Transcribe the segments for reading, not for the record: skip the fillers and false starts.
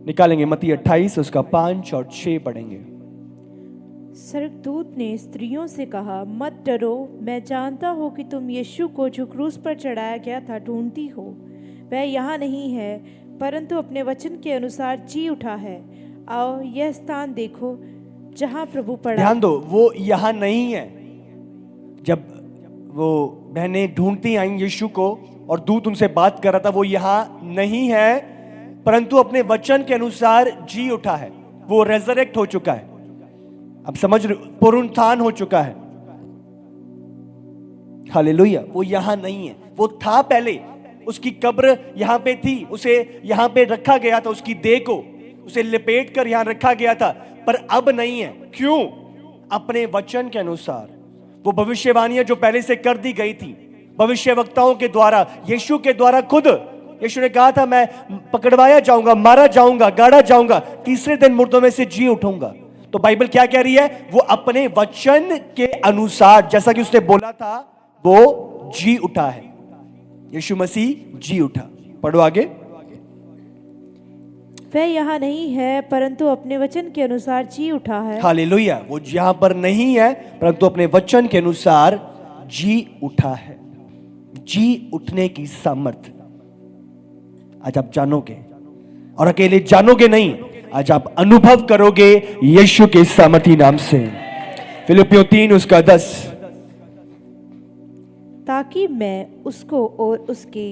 निकालेंगे मत्ती 28 उसका 5 और 6 पढ़ेंगे। स्वर्गदूत ने स्त्रियों से कहा, मत डरो, मैं जानता हूँ कि तुम यीशु को जो क्रूस पर चढ़ाया गया था ढूंढती हो। वह यहाँ नहीं है, परंतु अपने वचन के अनुसार जी उठा है। आओ यह स्थान देखो जहाँ प्रभु पड़ा। ध्यान दो, वो यहाँ नहीं है। जब वो बहनें ढूंढती आई यीशु को और दूत उनसे बात कर रहा था, वो यहाँ नहीं है, परंतु अपने वचन के अनुसार जी उठा है। वो रेजरेक्ट हो चुका है। अब समझ रहे, पुनरुत्थान हो चुका है। हालेलुया। वो यहां नहीं है, वो था पहले। उसकी कब्र यहां पे थी, उसे यहां पे रखा गया था, उसकी देह को उसे लिपेट कर यहां रखा गया था, पर अब नहीं है। क्यों? अपने वचन के अनुसार वो भविष्यवाणियां जो पहले से कर दी गई थी भविष्यवक्ताओं के द्वारा, यीशु के द्वारा। खुद यीशु ने कहा था, मैं पकड़वाया जाऊंगा, मारा जाऊंगा, गाड़ा जाऊंगा, तीसरे दिन मुर्दों में से जी उठूंगा। तो बाइबल क्या कह रही है? वो अपने वचन के अनुसार जैसा कि उसने बोला था वो जी उठा है। यीशु मसीह जी उठा। पढ़ो आगे। वह यहाँ नहीं है, परंतु अपने वचन के अनुसार जी उठा है। हालेलुया। वो यहां पर नहीं है, परंतु अपने वचन के अनुसार जी उठा है। जी उठने की सामर्थ आज आप जानोगे, और अकेले जानोगे नहीं, आज आप अनुभव करोगे यीशु के सामर्थी नाम से। फिलिपियों 3 उसका 10। ताकि मैं उसको और उसके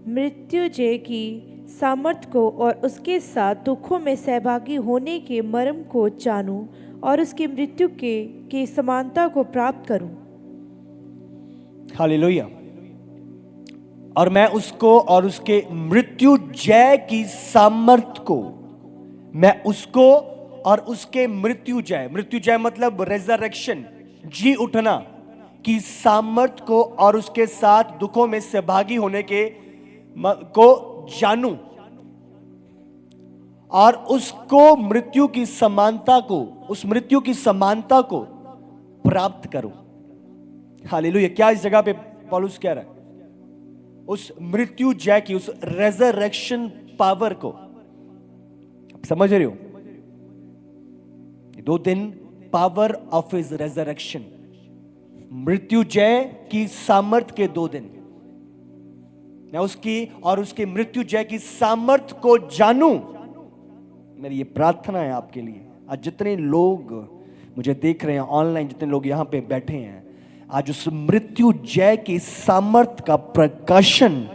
मृत्युंजय की सामर्थ को और उसके साथ दुखों में सहभागी होने के मर्म को जानूं और उसकी मृत्यु की समानता को प्राप्त करूं। हालेलुया। और मैं उसको और उसके मृत्यु जय की सामर्थ को, मैं उसको और उसके मृत्यु जय मतलब रेजरेक्शन, जी उठना की सामर्थ को और उसके साथ दुखों में सहभागी होने के को जानूं और उसको मृत्यु की समानता को, उस मृत्यु की समानता को प्राप्त करूं। हालेलुया। क्या इस जगह पे पौलुस कह रहा है? उस मृत्यु जय की, उस रेजरेक्शन पावर को। आप समझ रहे हो? 2 दिन पावर ऑफ हिज रेजरेक्शन, मृत्यु जय की सामर्थ के 2 दिन। मैं उसकी और उसके मृत्यु जय की सामर्थ को जानूं। मेरी ये प्रार्थना है आपके लिए। आज जितने लोग मुझे देख रहे हैं ऑनलाइन, जितने लोग यहां पे बैठे हैं, आज उस मृत्यु जय की सामर्थ का प्रकाशन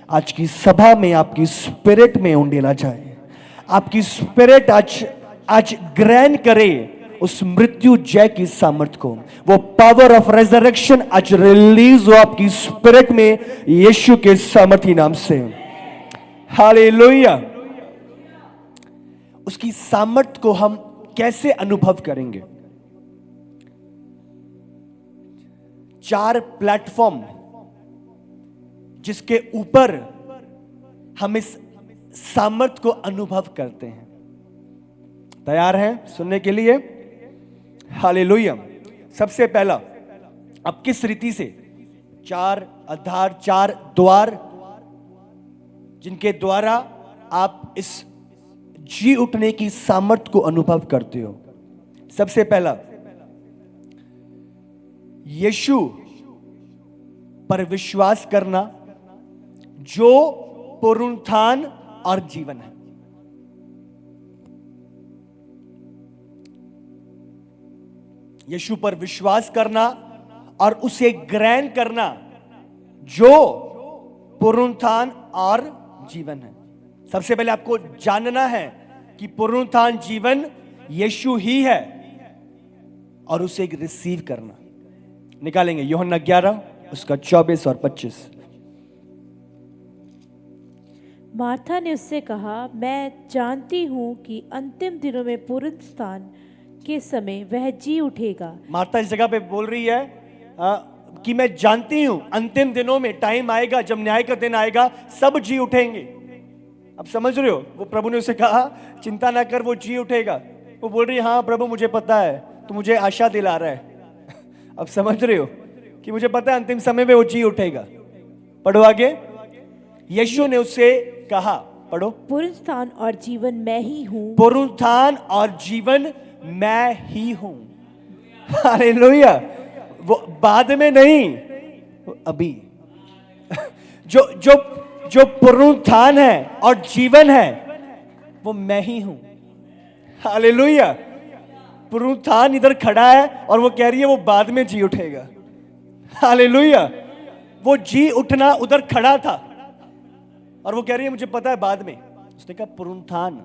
आज की सभा में आपकी स्पिरिट में उंडेला जाए। आपकी स्पिरिट आज ग्रहण करे उस मृत्यु जय की सामर्थ को। वो पावर ऑफ रेजरेक्शन आज रिलीज हो आपकी स्पिरिट में यीशु के सामर्थी नाम से। हालेलुया। उसकी सामर्थ को हम कैसे अनुभव करेंगे? 4 प्लेटफॉर्म जिसके ऊपर हम इस सामर्थ को अनुभव करते हैं। तैयार हैं सुनने के लिए? हालेलुया। सबसे पहला, अब किस रीति से 4 आधार, 4 द्वार जिनके द्वारा आप इस जी उठने की सामर्थ को अनुभव करते हो। सबसे पहला, यीशु पर विश्वास करना जो पुनरुत्थान और जीवन है। यीशु पर विश्वास करना और उसे ग्रहण करना जो पुनरुत्थान और जीवन है। सबसे पहले आपको जानना है कि पुनरुत्थान जीवन यीशु ही है और उसे रिसीव करना। निकालेंगे यूहन्ना 11 उसका 24 और 25। मार्था ने उससे कहा, मैं जानती हूँ कि अंतिम दिनों में पुनरुत्थान के समय वह जी उठेगा। मार्था इस जगह पे बोल रही है कि मैं जानती हूं अंतिम दिनों में टाइम आएगा जब न्याय का दिन आएगा, सब जी उठेंगे। अब समझ रहे हो? वो प्रभु ने उसे कहा चिंता ना कर, वो जी उठेगा। वो बोल रही है हाँ प्रभु मुझे पता है, तो मुझे आशा दिला रहा है। अब समझ रहे हो कि मुझे पता है अंतिम समय में वो जी उठेगा। पढ़ो आगे। यीशु ने उससे कहा, पढ़ो। पुनरुत्थान और जीवन मैं ही हूँ। पुनरुत्थान और जीवन मैं ही हूं। हालेलुया। वो बाद में नहीं, वो अभी। जो जो जो पुनरुत्थान है और जीवन है वो मैं ही हूं। हालेलुया। पुनरुत्थान इधर खड़ा है और वो कह रही है वो बाद में जी उठेगा। हालेलुया। वो जी उठना उधर खड़ा था और वो कह रही है मुझे पता है बाद में। उसने कहा पुनरुत्थान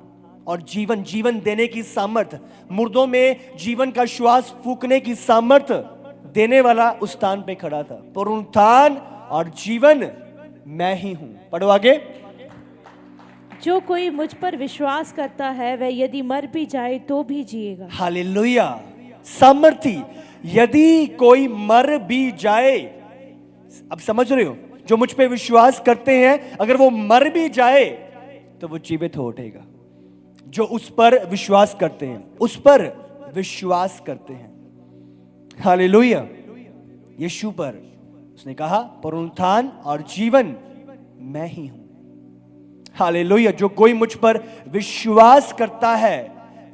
और जीवन, जीवन देने की सामर्थ, मुर्दों में जीवन का श्वास फूंकने की सामर्थ देने वाला उस स्थान पे खड़ा था। पुनरुत्थान और जीवन मैं ही हूं। पढ़ो आगे। जो कोई मुझ पर विश्वास करता है वह यदि मर भी जाए तो भी जिएगा। हालेलुया। सामर्थी, यदि कोई मर भी जाए, अब समझ रहे हो, जो मुझ पे विश्वास करते हैं अगर वो मर भी जाए तो वो जीवित हो उठेगा। जो उस पर विश्वास करते हैं, उस पर विश्वास करते हैं। हालेलुया। यीशु पर उसने कहा पुनरुत्थान और जीवन मैं ही हूं। हालेलुया। जो कोई मुझ पर विश्वास करता है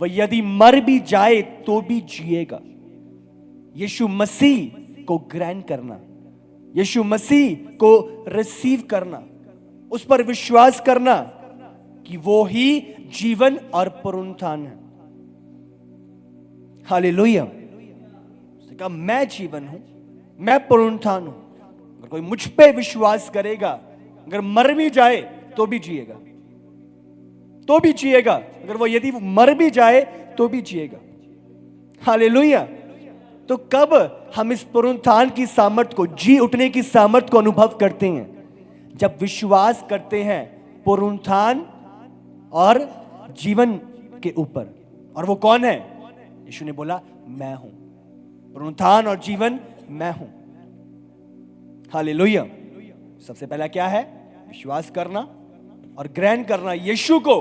वह यदि मर भी जाए तो भी जिएगा। यीशु मसीह को ग्रहण करना, यीशु मसीह को रिसीव करना, उस पर विश्वास करना कि वो ही जीवन और पुनरुत्थान है। हालेलुया। उसने कहा मैं जीवन हूं, मैं पुनरुत्थान हूं। अगर कोई मुझ पे विश्वास करेगा, अगर मर भी जाए तो भी जिएगा, तो भी जिएगा। अगर वो यदि मर भी जाए तो भी जिएगा। हालेलुया। तो कब हम इस पुनरुत्थान की सामर्थ को, जी उठने की सामर्थ को अनुभव करते हैं? जब विश्वास करते हैं पुनरुत्थान और जीवन के ऊपर। और वो कौन है? यीशु ने बोला मैं हूं। पुनरुत्थान और जीवन मैं हूं। हालेलुया। सबसे पहला क्या है? विश्वास करना और ग्रहण करना यीशु को,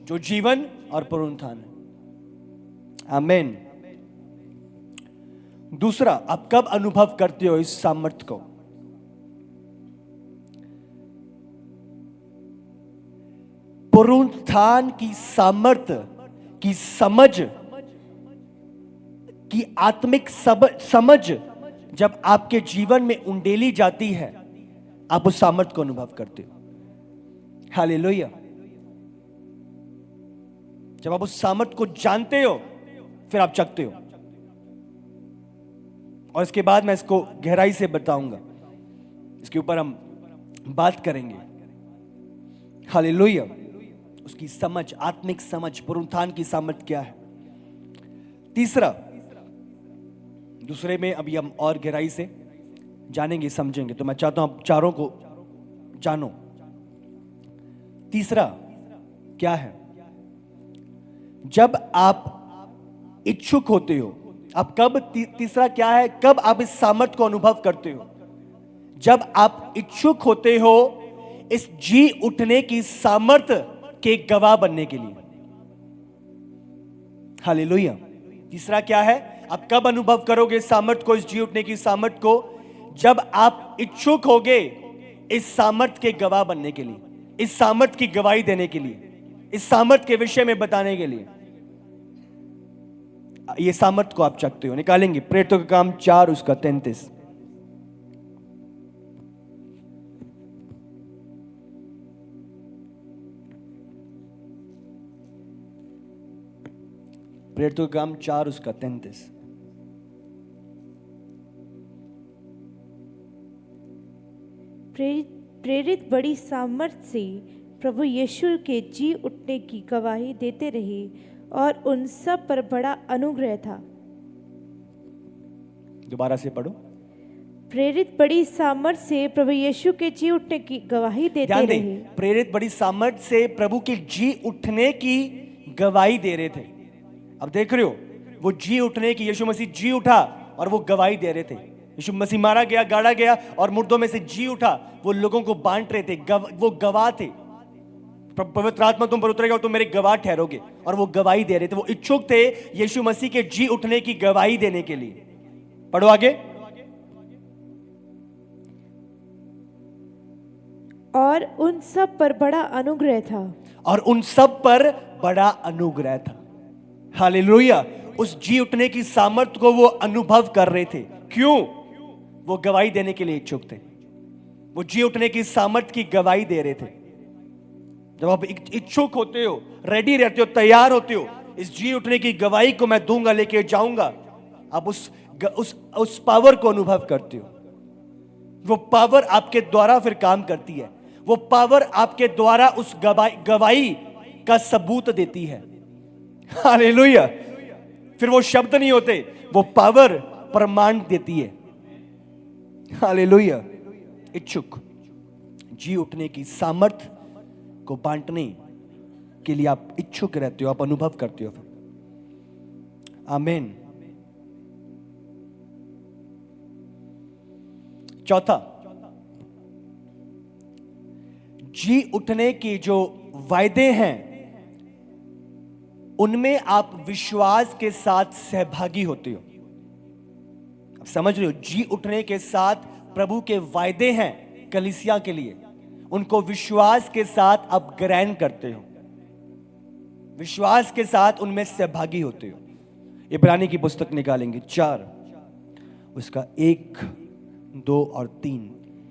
जो जीवन और पुनरुत्थान है। आमीन। दूसरा, आप कब अनुभव करते हो इस सामर्थ को? पुनरुत्थान की सामर्थ की समझ, की आत्मिक समझ जब आपके जीवन में उंडेली जाती है, आप उस सामर्थ को अनुभव करते हो। हालेलुया। जब आप उस सामर्थ को जानते हो फिर आप चखते हो। और इसके बाद मैं इसको गहराई से बताऊंगा, इसके ऊपर हम बात करेंगे। हालेलुया। उसकी समझ, आत्मिक समझ, पुनरुत्थान की समझ क्या है। तीसरा, दूसरे में अभी हम और गहराई से जानेंगे, समझेंगे, तो मैं चाहता हूं आप चारों को जानो। तीसरा क्या है? जब आप इच्छुक होते हो, आप कब, तीसरा क्या है? कब आप इस सामर्थ को अनुभव करते हो? जब आप इच्छुक होते हो इस जी उठने की सामर्थ के गवाह बनने के लिए। हालेलुया। तीसरा क्या है? आप कब अनुभव करोगे इस सामर्थ को, इस जी उठने की सामर्थ को? जब आप इच्छुक होगे इस सामर्थ के गवाह बनने के लिए, इस सामर्थ की गवाही देने के लिए, इस सामर्थ के विषय में बताने के लिए। ये सामर्थ को आप चखते हो। निकालेंगे प्रेरितों का काम 4 उसका 33। प्रेरितों का काम 4 उसका 33। प्रेरित बड़ी सामर्थ से प्रभु यीशु के जी उठने की गवाही देते रहे और उन सब पर बड़ा अनुग्रह था। दोबारा से पढ़ो। प्रेरित बड़ी सामर्थ से प्रभु यीशु के जी उठने की गवाही देते रहे। प्रेरित बड़ी सामर्थ से प्रभु के जी उठने की गवाही दे रहे थे। अब देख रहे हो, वो जी उठने की, यीशु मसीह जी उठा और वो गवाही दे रहे थे। यीशु मसीह मारा गया, गाड़ा गया और मुर्दों में से जी उठा, वो लोगों को बांट रहे थे। वो गवाह थे। पवित्र आत्मा तुम पर उतरेगा और तुम मेरे गवाह ठहरोगे, और वो गवाही दे रहे थे। वो इच्छुक थे यीशु मसीह के जी उठने की गवाही देने के लिए। पढ़ो आगे। और उन सब पर बड़ा अनुग्रह था। और उन सब पर बड़ा अनुग्रह था। हालेलुया। उस जी उठने की सामर्थ्य को वो अनुभव कर रहे थे। क्यों? वो गवाही देने के लिए इच्छुक थे। वो जी उठने की सामर्थ्य की गवाही दे रहे थे। जब आप इच्छुक होते हो, रेडी रहते हो, तैयार होते हो, इस जी उठने की गवाही को मैं दूंगा, लेके जाऊंगा, आप उस पावर को अनुभव करते हो। वो पावर आपके द्वारा फिर काम करती है। वो पावर आपके द्वारा उस गवाही का सबूत देती है। हालेलुया। फिर वो शब्द नहीं होते, वो पावर प्रमाण देती है। हालेलुया। इच्छुक जी उठने की सामर्थ को बांटने के लिए आप इच्छुक रहते हो, आप अनुभव करते हो। आमीन। चौथा, जी उठने के जो वायदे हैं उनमें आप विश्वास के साथ सहभागी होते हो। आप समझ रहे हो? जी उठने के साथ प्रभु के वायदे हैं कलीसिया के लिए, उनको विश्वास के साथ आप ग्रहण करते हो, विश्वास के साथ उनमें सहभागी होते हो। इब्रानी की पुस्तक निकालेंगे 4, उसका 1, 2 और 3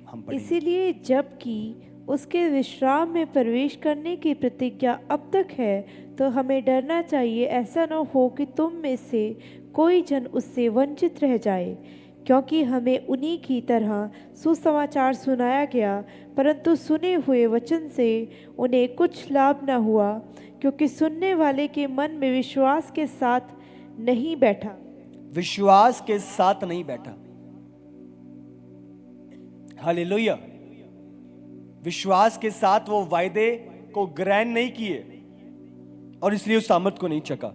हम पढ़ेंगे। इसीलिए जबकि उसके विश्राम में प्रवेश करने की प्रतिज्ञा अब तक है, तो हमें डरना चाहिए, ऐसा न हो कि तुम में से कोई जन उससे वंचित रह जाए। क्योंकि हमें उन्हीं की तरह सुसमाचार सुनाया गया, परंतु सुने हुए वचन से उन्हें कुछ लाभ न हुआ, क्योंकि सुनने वाले के मन में विश्वास के साथ नहीं बैठा। विश्वास के साथ नहीं बैठा। हालेलुया। विश्वास के साथ वो वायदे को ग्रहण नहीं किए और इसलिए उस सामर्थ को नहीं चखा।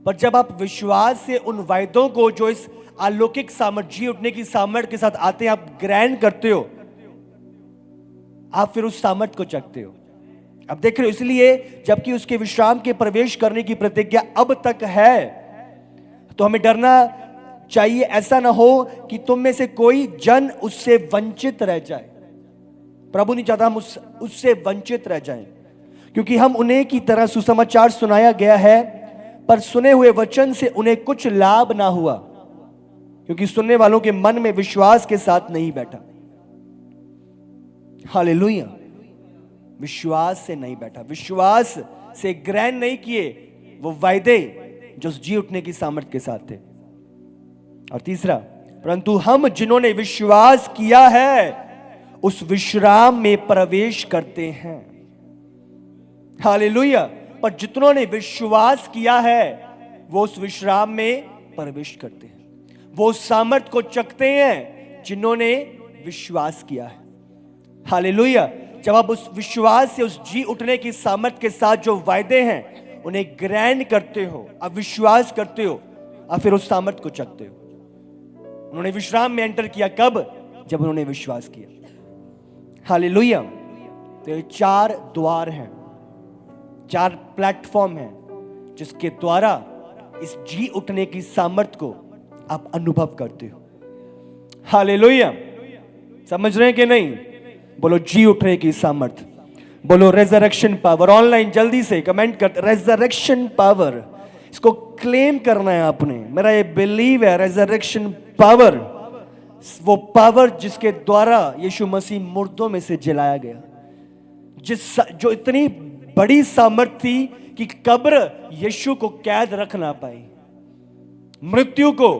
पर जब आप विश्वास से उन वायदों को, जो इस अलौकिक सामर्थ, जी उठने की सामर्थ के साथ आते हैं, आप ग्रहण करते हो, आप फिर उस सामर्थ को चखते हो। अब देख रहे हो, इसलिए जबकि उसके विश्राम के प्रवेश करने की प्रतिज्ञा अब तक है, तो हमें डरना चाहिए, ऐसा ना हो कि तुम में से कोई जन उससे वंचित रह जाए। प्रभु नहीं चाहता हम उससे वंचित रह जाएं, क्योंकि हम उन्हें की तरह सुसमाचार सुनाया गया है, पर सुने हुए वचन से उन्हें कुछ लाभ ना हुआ, क्योंकि सुनने वालों के मन में विश्वास के साथ नहीं बैठा। हालेलुया। विश्वास से नहीं बैठा, विश्वास से ग्रहण नहीं किए वो वायदे जो जी उठने की सामर्थ के साथ थे। और तीसरा, परंतु हम जिन्होंने विश्वास किया है उस विश्राम में प्रवेश करते हैं। हालेलुया। पर जितनों ने विश्वास किया है वो उस विश्राम में प्रवेश करते हैं, वो उस सामर्थ को चखते हैं जिन्होंने विश्वास किया है। हालेलुया। जब आप उस विश्वास से, उस जी उठने की सामर्थ के साथ जो वायदे हैं उन्हें ग्रहण करते हो, आप विश्वास करते हो, आप फिर उस सामर्थ को चखते हो। उन्होंने विश्राम में एंटर किया कब? जब उन्होंने विश्वास किया। हालेलुया। तो ये 4 द्वार हैं, 4 प्लेटफॉर्म हैं जिसके द्वारा इस जी उठने की सामर्थ को आप अनुभव करते हो। हालेलुया। समझ रहे हैं कि नहीं? बोलो जी उठने की सामर्थ, बोलो रेजरेक्शन पावर। ऑनलाइन जल्दी से कमेंट करते, रेजरेक्शन पावर। इसको क्लेम करना है आपने। मेरा ये बिलीव है, रेजरेक्शन पावर, वो पावर जिसके द्वारा यीशु मसीह मुर्दों में से जिलाया गया, जो इतनी बड़ी सामर्थ थी कि कब्र यीशु को कैद रख ना पाई, मृत्यु को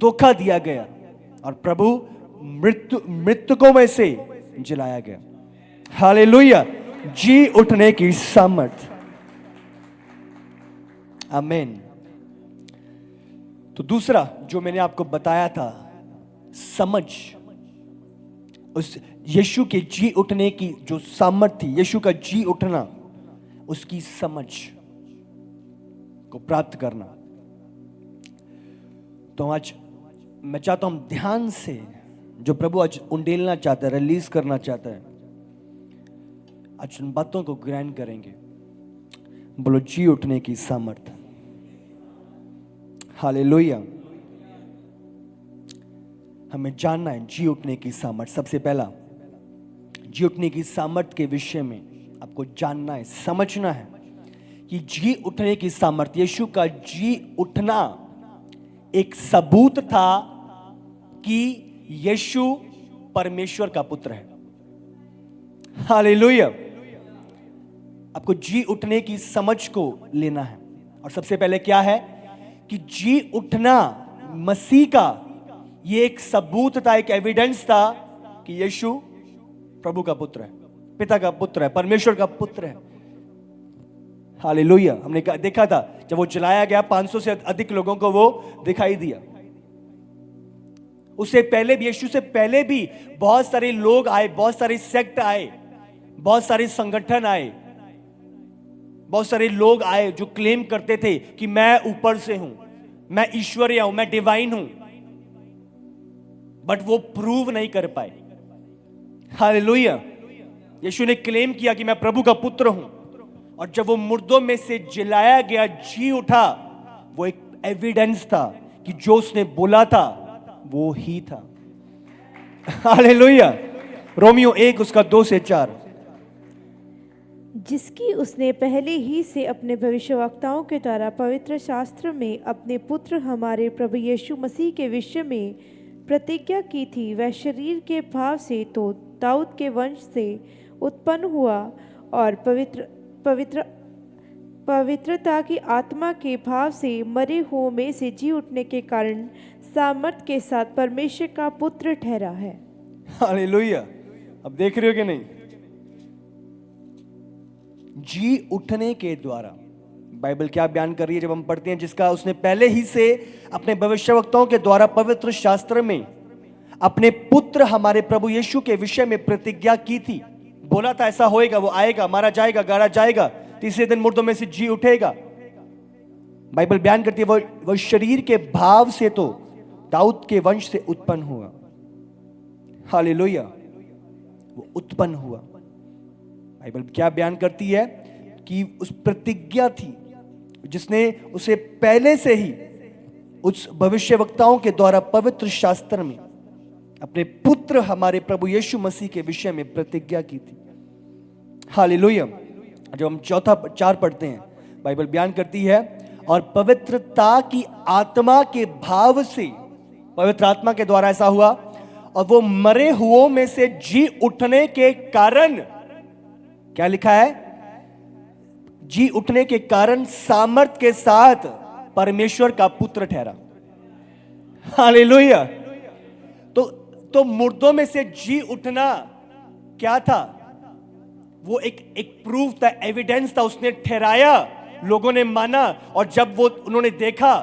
धोखा दिया गया और प्रभु मृतकों में से जिलाया गया। हालेलुया। जी उठने की सामर्थ। आमीन। तो दूसरा जो मैंने आपको बताया था, समझ, उस यीशु के जी उठने की जो सामर्थ थी, यीशु का जी उठना, उसकी समझ को प्राप्त करना। तो आज मैं चाहता हूं ध्यान से, जो प्रभु आज उंडेलना चाहता है, रिलीज करना चाहता है, आज उन बातों को ग्रहण करेंगे। बोलो जी उठने की सामर्थ। हालेलुया। हमें जानना है जी उठने की सामर्थ। सबसे पहला, जी उठने की सामर्थ के विषय में आपको जानना है, समझना है कि जी उठने की सामर्थ, यीशु का जी उठना एक सबूत था कि यीशु परमेश्वर का पुत्र है। हालेलुया। आपको जी उठने की समझ को लेना है। और सबसे पहले क्या है कि जी उठना मसीह का ये एक सबूत था, एक एविडेंस था कि यीशु प्रभु का पुत्र है, पिता का पुत्र है, परमेश्वर का पुत्र है। हालेलुया। हमने देखा था जब वो जलाया गया, 500 से अधिक लोगों को वो दिखाई दिया। उससे पहले भी, यीशु से पहले भी बहुत सारे लोग आए, बहुत सारे सेक्ट आए, बहुत सारे संगठन आए, बहुत सारे लोग आए जो क्लेम करते थे कि मैं ऊपर से हूं, मैं ईश्वरीय हूं, मैं डिवाइन हूं, बट वो प्रूव नहीं कर पाए। हालेलुया। यीशु ने क्लेम किया कि मैं प्रभु का पुत्र हूं, और जब वो मुर्दों में से जिलाया गया, जी उठा, वो एक एविडेंस था कि जो उसने बोला था वो ही था। हालेलुया। रोमियो 1 उसका 2 से 4। जिसकी उसने पहले ही से अपने भविष्यवक्ताओं के द्वारा पवित्र शास्त्र में अपने पुत्र हमारे प्रभु यीशु मसीह के विषय में प्रतिज्ञा की थी। वह शरीर के भाव से तो दाऊद के वंश से उत्पन्न हुआ और पवित्रता की आत्मा के भाव से मरे हुओं में से जी उठने के कारण सामर्थ के साथ परमेश्वर का पुत्र ठहरा है। हालेलुया। अब देख रहे हो कि नहीं? जी उठने के द्वारा बाइबल क्या बयान कर रही है जब हम पढ़ते हैं, जिसका उसने पहले ही से अपने भविष्यवक्ताओं के द्वारा पवित्र शास्त्र में अपने पुत्र हमारे प्रभु यीशु के विषय में प्रतिज्ञा की थी। बोला था ऐसा होएगा, वो आएगा, मारा जाएगा, गाड़ा जाएगा, तीसरे दिन मुर्दों में से जी उठेगा। बाइबल बयान करती है वो शरीर के भाव से तो दाऊद के वंश से उत्पन्न हुआ। हालेलुया। वो उत्पन्न हुआ। बाइबल क्या बयान करती है कि उस प्रतिज्ञा थी जिसने उसे पहले से ही उस भविष्यवक्ताओं के द्वारा पवित्र शास्त्र में अपने पुत्र हमारे प्रभु यीशु मसीह के विषय में प्रतिज्ञा की थी। हालेलुया। जब हम 4 पढ़ते हैं, बाइबल बयान करती है और पवित्रता की आत्मा के भाव से, पवित्र आत्मा के द्वारा ऐसा हुआ, और वो मरे हुओं में से जी उठने के कारण, क्या लिखा है? जी उठने के कारण सामर्थ के साथ परमेश्वर का पुत्र ठहरा। हालेलुया। तो मुर्दों में से जी उठना क्या था? वो एक प्रूफ था, एविडेंस था। उसने ठहराया, लोगों ने माना, और जब वो उन्होंने देखा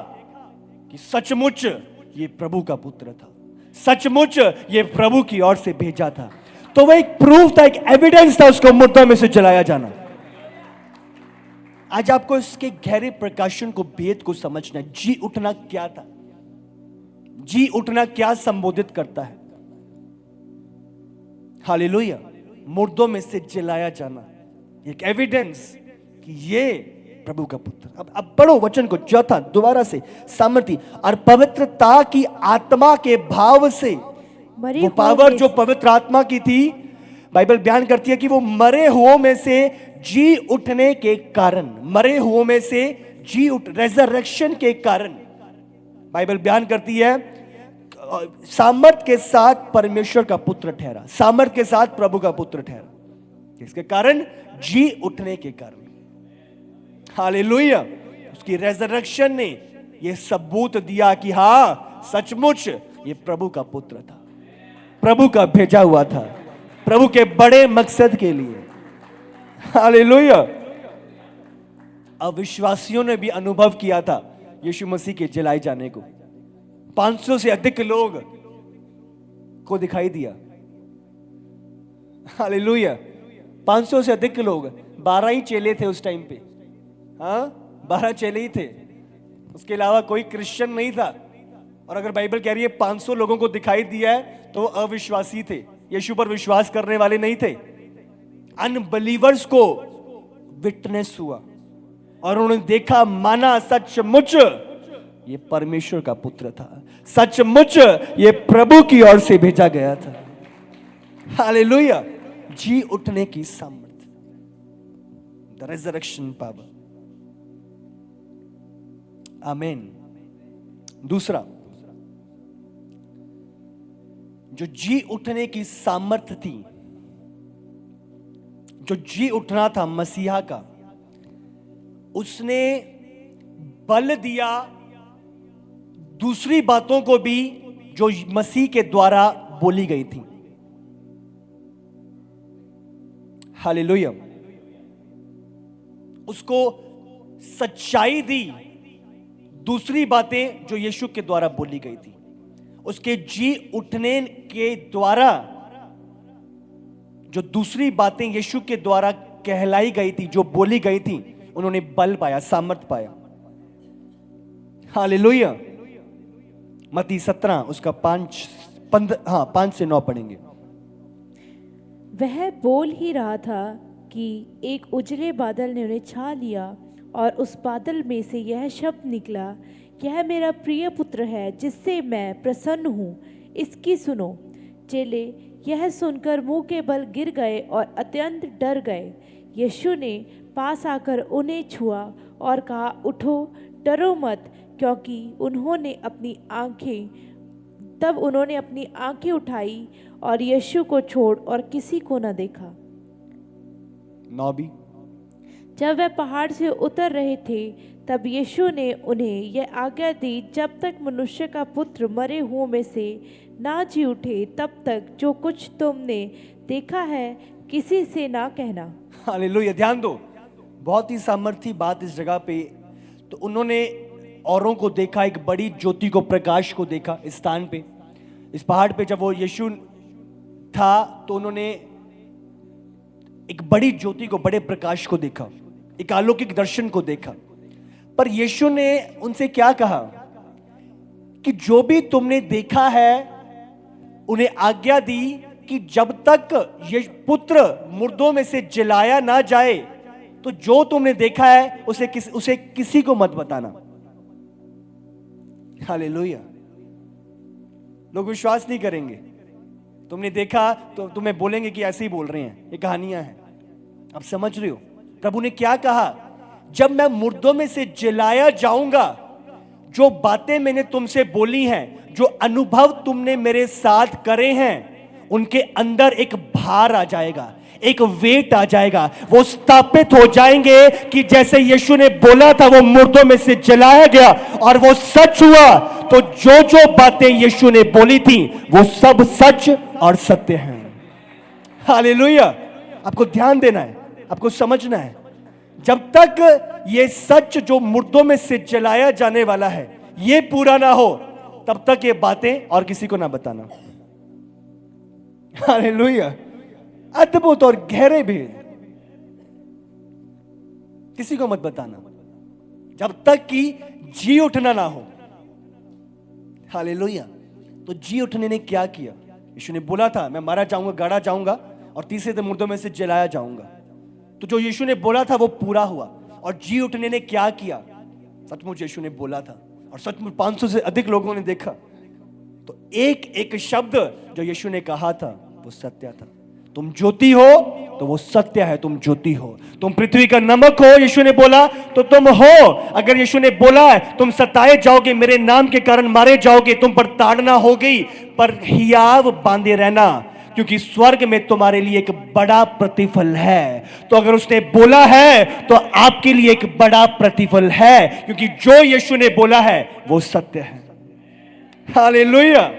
कि सचमुच ये प्रभु का पुत्र था, सचमुच ये प्रभु की ओर से भेजा था, तो वो एक प्रूफ था, एक एविडेंस था उसको मुर्दों में से जलाया जाना। आज आपको इसके गहरे प्रकाशन को, भेद को समझना है। जी उठना क्या था? जी उठना क्या संबोधित करता है? हालेलुया। मुर्दों में से जलाया जाना, एक एविडेंस कि ये प्रभु का पुत्र। अब पढ़ो वचन को, 4 दोबारा से। सामर्थी और पवित्रता की आत्मा के भाव से, वो पावर जो पवित्र आत्मा की थी, बाइबल बयान करती है कि वो मरे हुओं में से जी उठने के कारण, मरे हुओं में से जी उठ, रेजरेक्शन के कारण, बाइबल बयान करती है सामर्थ के साथ परमेश्वर का पुत्र ठहरा, सामर्थ के साथ प्रभु का पुत्र ठहरा। इसके कारण, जी उठने के कारण। हालेलुया। उसकी रेजरेक्शन ने यह सबूत दिया कि हां, सचमुच ये प्रभु का पुत्र था, प्रभु का भेजा हुआ था, प्रभु के बड़े मकसद के लिए। हालेलुया। अविश्वासियों ने भी अनुभव किया था यीशु मसीह के जलाए जाने को। 500 से अधिक लोग को दिखाई दिया। हालेलुया। 500 से अधिक लोग, 12 ही चेले थे उस टाइम पे। हाँ, 12 चेले ही थे, उसके अलावा कोई क्रिश्चियन नहीं था। और अगर बाइबल कह रही है 500 लोगों को दिखाई दिया है, तो अविश्वासी थे, यीशु पर विश्वास करने वाले नहीं थे। अनबिलीवर्स को विटनेस हुआ और उन्होंने देखा, माना, सचमुच ये परमेश्वर का पुत्र था, सचमुच ये प्रभु की ओर से भेजा गया था। हालेलुया। जी उठने की सामर्थ, द रेजरेक्शन पावर। आमीन। दूसरा, जो जी उठने की सामर्थ थी, जो जी उठना था मसीहा का, उसने बल दिया दूसरी बातों को भी जो मसीह के द्वारा बोली गई थी। हालेलुया। उसको सच्चाई दी दूसरी बातें जो यीशु के द्वारा बोली गई थी। उसके जी उठने के द्वारा जो दूसरी बातें यीशु के द्वारा कहलाई गई थी, जो बोली गई थी, उन्होंने बल पाया, सामर्थ पाया। हालेलुया। मत्ती 17 उसका 5 से 9 पढ़ेंगे। वह बोल ही रहा था कि एक उजले बादल ने उन्हें छा लिया और उस बादल में से यह शब्द निकला, यह मेरा प्रिय पुत्र है जिससे मैं प्रसन्न हूँ, इसकी सुनो। चेले यह सुनकर मुंह के बल गिर गए और अत्यंत डर गए। यीशु ने पास आकर उन्हें छुआ और कहा, उठो, डरो मत, क्योंकि तब उन्होंने अपनी आंखें उठाई और यीशु को छोड़ और किसी को न देखा। 9 भी। जब वह पहाड़ से उतर रहे थे तब यीशु ने उन्हें यह आज्ञा दी, जब तक मनुष्य का पुत्र मरे हुओं में से ना जी उठे तब तक जो कुछ तुमने देखा है किसी से ना कहना। हालेलुया। ध्यान दो, बहुत ही सामर्थी बात इस जगह पे। तो उन्होंने औरों को देखा, एक बड़ी ज्योति को, प्रकाश को देखा इस स्थान पे, इस पहाड़ पे। जब वो यीशु था तो उन्होंने एक बड़ी ज्योति को, बड़े प्रकाश को देखा, एक अलौकिक दर्शन को देखा। पर यीशु ने उनसे क्या कहा कि जो भी तुमने देखा है, उन्हें आज्ञा दी कि जब तक ये पुत्र मुर्दों में से जलाया ना जाए, तो जो तुमने देखा है उसे किसी को मत बताना। हालेलुया। लोग विश्वास नहीं करेंगे। तुमने देखा तो तुम्हें बोलेंगे कि ऐसे ही बोल रहे हैं, ये कहानियां हैं। अब समझ रहे हो प्रभु ने क्या कहा? जब मैं मुर्दों में से जलाया जाऊंगा, जो बातें मैंने तुमसे बोली हैं, जो अनुभव तुमने मेरे साथ करे हैं, उनके अंदर एक भार आ जाएगा, एक वेट आ जाएगा। वो स्थापित हो जाएंगे कि जैसे यीशु ने बोला था वो मुर्दों में से जलाया गया और वो सच हुआ। तो जो जो बातें यीशु ने बोली थी वो सब सच और सत्य हैं। हालेलुया। आपको ध्यान देना है, आपको समझना है। जब तक ये सच जो मुर्दों में से जलाया जाने वाला है ये पूरा ना हो, तब तक ये बातें और किसी को ना बताना। हालेलुया। अद्भुत और गहरे भेद किसी को मत बताना जब तक कि जी उठना ना हो। हालेलुया। तो जी उठने ने क्या किया? यीशु ने बोला था मैं मारा जाऊंगा, गाड़ा जाऊंगा और तीसरे दिन मुर्दों में से जलाया जाऊंगा। तो जो यीशु ने बोला था वो पूरा हुआ। और जी उठने ने क्या किया? सचमुच यीशु ने बोला था और सचमुच 500 से अधिक लोगों ने देखा। तो एक एक शब्द जो यीशु ने कहा था वो सत्य था। तुम ज्योति हो तो वो सत्य है, तुम ज्योति हो। तुम पृथ्वी का नमक हो, यीशु ने बोला, तो तुम हो। अगर यीशु ने बोला है तुम सताए जाओगे, मेरे नाम के कारण मारे जाओगे, तुम पर ताड़ना हो गई, पर हियाव बांधे रहना, क्योंकि स्वर्ग में तुम्हारे लिए एक बड़ा प्रतिफल है। तो अगर उसने बोला है तो आपके लिए एक बड़ा प्रतिफल है, क्योंकि जो यीशु ने बोला है वो सत्य है। हालेलुया।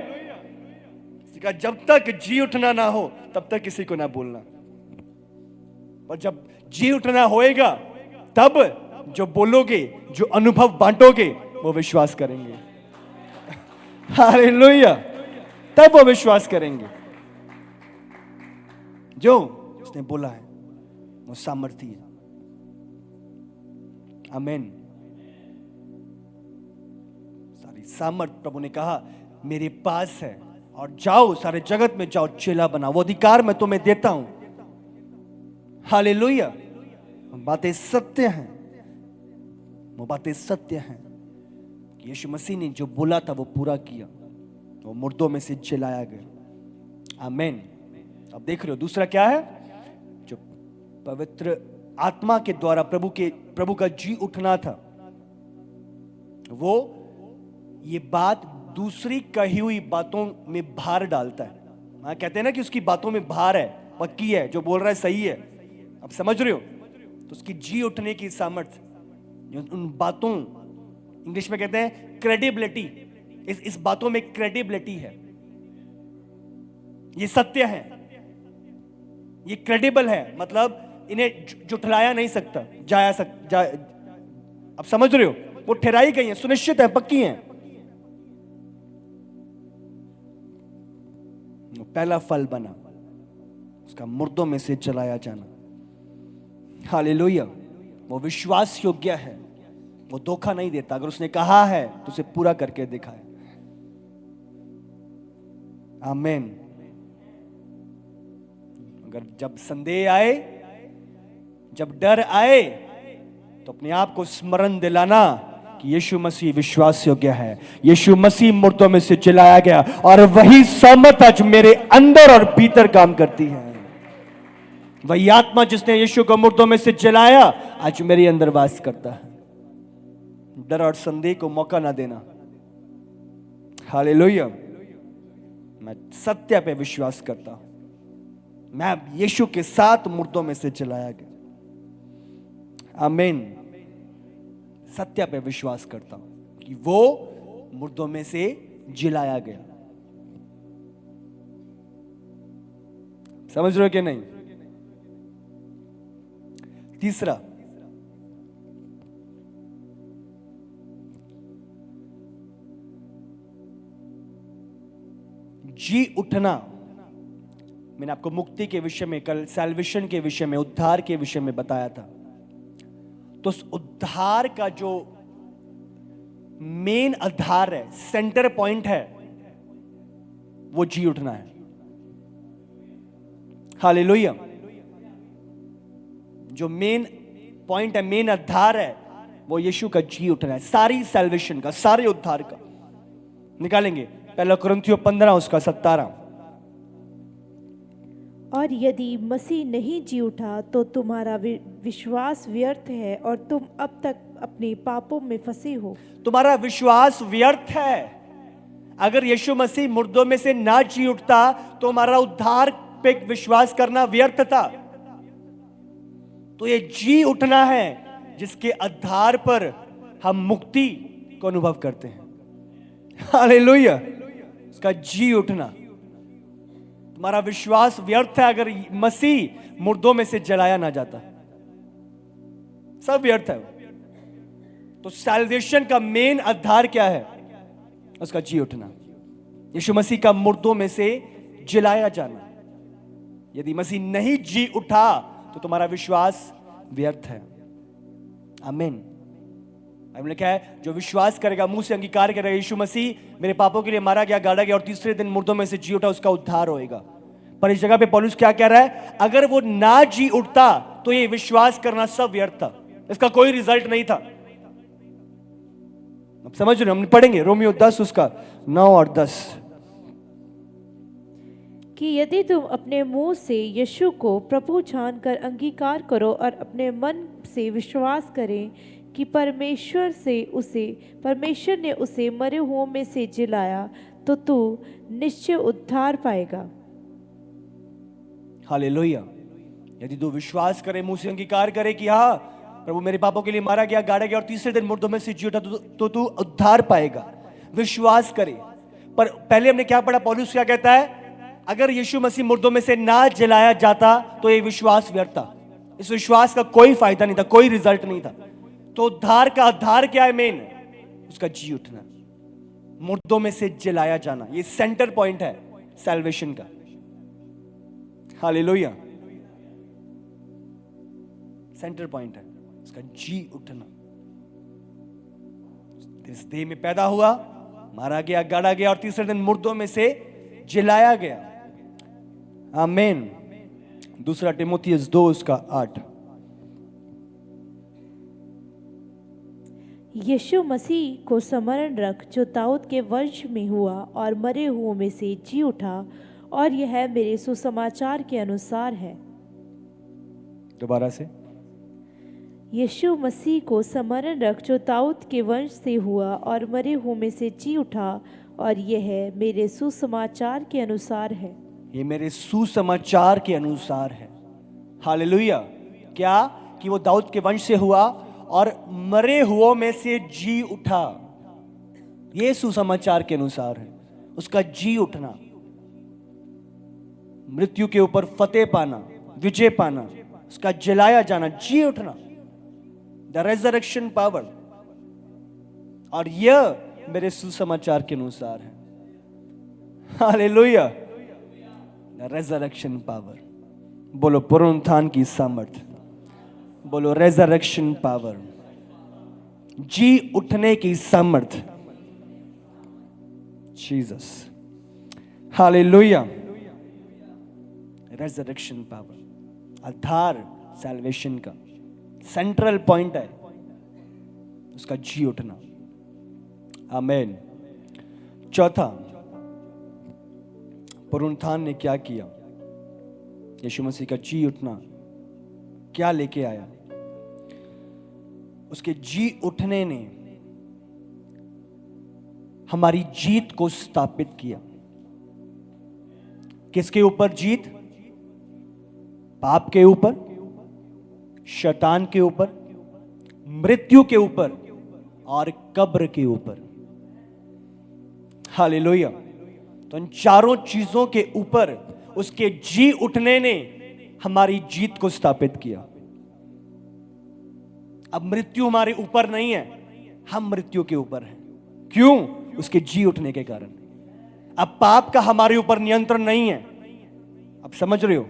जब तक जी उठना ना हो तब तक किसी को ना बोलना, और जब जी उठना होएगा तब जो बोलोगे, जो अनुभव बांटोगे, वो विश्वास करेंगे। हालेलुया। तब वो विश्वास करेंगे। जो उसने बोला है वो सामर्थी है। आमीन। सारी सामर्थ प्रभु ने कहा मेरे पास है, और जाओ सारे जगत में जाओ, चेला बनाओ। वो अधिकार मैं तुम्हें देता हूं। हालेलुया। बातें सत्य हैं, वो बातें सत्य हैं कि यीशु मसीह ने जो बोला था वो पूरा किया, वो मुर्दों में से जलाया गया। आमीन। अब देख रहे हो दूसरा क्या है? पवित्र आत्मा के द्वारा प्रभु का जी उठना था, वो ये बात दूसरी कही हुई बातों में भार डालता है। हाँ, कहते हैं ना कि उसकी बातों में भार है, पक्की है, जो बोल रहा है सही है। अब समझ रहे हो? तो उसकी जी उठने की सामर्थ्य, उन बातों, इंग्लिश में कहते हैं क्रेडिबिलिटी, इस बातों में क्रेडिबिलिटी है, ये सत्य है, ये क्रेडिबल है, मतलब इन्हें जुठलाया नहीं सकता, अब समझ रहे हो? वो ठहराई गई है, सुनिश्चित है, पक्की है। पहला फल बना उसका मुर्दों में से जलाया जाना। हालेलुया। वो विश्वास योग्य है, वो धोखा नहीं देता। अगर उसने कहा है तो उसे पूरा करके दिखाए। आमीन। अगर जब संदेह आए, जब डर आए, तो अपने आप को स्मरण दिलाना कि यीशु मसीह विश्वास योग्य है, यीशु मसीह मुर्दों में से जलाया गया, और वही सामर्थ आज मेरे अंदर और भीतर काम करती है। वही आत्मा जिसने यीशु को मुर्दों में से जलाया आज मेरे अंदर वास करता है। डर और संदेह को मौका ना देना। हालेलुया। मैं सत्य पे विश्वास करता हूं, मैं यीशु के साथ मुर्दों में से जलाया गया। आमीन। सत्य पे विश्वास करता हूं कि वो मुर्दों में से जिलाया गया। समझ रहे हो कि नहीं? तीसरा, जी उठना। मैंने आपको मुक्ति के विषय में, कल सैल्वेशन के विषय में, उद्धार के विषय में बताया था। तो उस उद्धार का जो मेन आधार है, सेंटर पॉइंट है, वो जी उठना है। हालेलुया। जो मेन पॉइंट है, मेन आधार है, वो यीशु का जी उठना है। सारी सैल्वेशन का, सारे उद्धार का। निकालेंगे पहला कुरिन्थियों 15 उसका 17। और यदि मसीह नहीं जी उठा तो तुम्हारा विश्वास व्यर्थ है और तुम अब तक अपने पापों में फंसे हो। तुम्हारा विश्वास व्यर्थ है। अगर यीशु मसीह मुर्दों में से ना जी उठता तो हमारा उद्धार पे विश्वास करना व्यर्थ था। तो ये जी उठना है जिसके आधार पर हम मुक्ति को अनुभव करते हैं। हालेलुया। उसका जी उठना। तुम्हारा विश्वास व्यर्थ है अगर मसीह मुर्दों में से जलाया ना जाता, सब व्यर्थ है। तो सैल्वेशन का मेन आधार क्या है? उसका जी उठना, यीशु मसीह का मुर्दों में से जलाया जाना। यदि मसीह नहीं जी उठा तो तुम्हारा विश्वास व्यर्थ है। आमीन। हमने लिखा है, जो विश्वास करेगा, मुंह से अंगीकार करेगा यीशु मसीह मेरे पापों के लिए मारा गया, गाड़ा गया और तीसरे दिन मुर्दों में से जी उठा, उसका उद्धार होएगा। पर इस जगह पे पौलुस क्या कह रहा है? अगर वो ना जी उठता तो ये विश्वास करना सब व्यर्थ था, इसका कोई रिजल्ट नहीं था। अब समझ रहे हो? हम पढ़ेंगे रोमियो 10 उसका 9 और 10 कि यदि तुम अपने मुंह से यीशु को प्रभु जानकर अंगीकार करो और अपने मन से विश्वास करें कि परमेश्वर ने उसे मरे हुओं में से जिलाया, तो तू निश्चय उद्धार पाएगा। हालेलुया। यदि तू विश्वास करे, मुंह से अंगीकार करे कि हाँ प्रभु मेरे पापों के लिए मारा गया, गाड़ा गया और तीसरे दिन मुर्दों में से जी उठा, तो तू उद्धार पाएगा। विश्वास करे। पर पहले हमने क्या पढ़ा? पौलुस क्या कहता है? अगर यीशु मसीह मुर्दों में से ना जलाया जाता तो ये विश्वास व्यर्थ था। इस विश्वास का कोई फायदा नहीं था, कोई रिजल्ट नहीं था। तो उद्धार का आधार क्या है? मेन उसका जी उठना, मुर्दों में से जलाया जाना। ये सेंटर पॉइंट है सैल्वेशन का। हालेलुया। सेंटर पॉइंट है उसका जी उठना। इस देह में पैदा हुआ, मारा गया, गाड़ा गया और तीसरे दिन मुर्दों में से जलाया गया। आमीन। दूसरा तीमुथियुस 2 उसका 8। यीशु मसीह को स्मरण रख जो दाऊद के वंश में हुआ और मरे हुओं में से जी उठा, और यह मेरे सुसमाचार के अनुसार है। दोबारा से। यीशु मसीह को स्मरण रख जो दाऊद के वंश से हुआ और मरे हुओं में से जी उठा, और यह मेरे सुसमाचार के अनुसार है। ये मेरे सुसमाचार के अनुसार है। हालेलुया। क्या? कि वो दाऊद के वंश से हुआ और मरे हुओं में से जी उठा। ये सुसमाचार के अनुसार है, उसका जी उठना, मृत्यु के ऊपर फतेह पाना, विजय पाना, उसका जलाया जाना, जी उठना, द रेजरेक्शन पावर। और यह मेरे सुसमाचार के अनुसार है। हालेलुया। The resurrection power. बोलो पुनरुत्थान की सामर्थ्य। बोलो रेजरेक्शन पावर, जी उठने की सामर्थ्य। जीसस। हालेलुया। रेजरेक्शन पावर आधार सैल्वेशन का सेंट्रल पॉइंट है, उसका जी उठना। आमेन। चौथा, पुनरुत्थान ने क्या किया? यीशु मसीह का जी उठना क्या लेके आया? उसके जी उठने ने हमारी जीत को स्थापित किया। किसके ऊपर जीत? पाप के ऊपर, शैतान के ऊपर, मृत्यु के ऊपर और कब्र के ऊपर। हालेलुया। तो इन चारों चीजों के ऊपर उसके जी उठने ने हमारी जीत को स्थापित किया। अब मृत्यु हमारे ऊपर नहीं है, हम मृत्यु के ऊपर हैं। क्यों? उसके जी उठने के कारण। अब पाप का हमारे ऊपर नियंत्रण नहीं है। अब समझ रहे हो?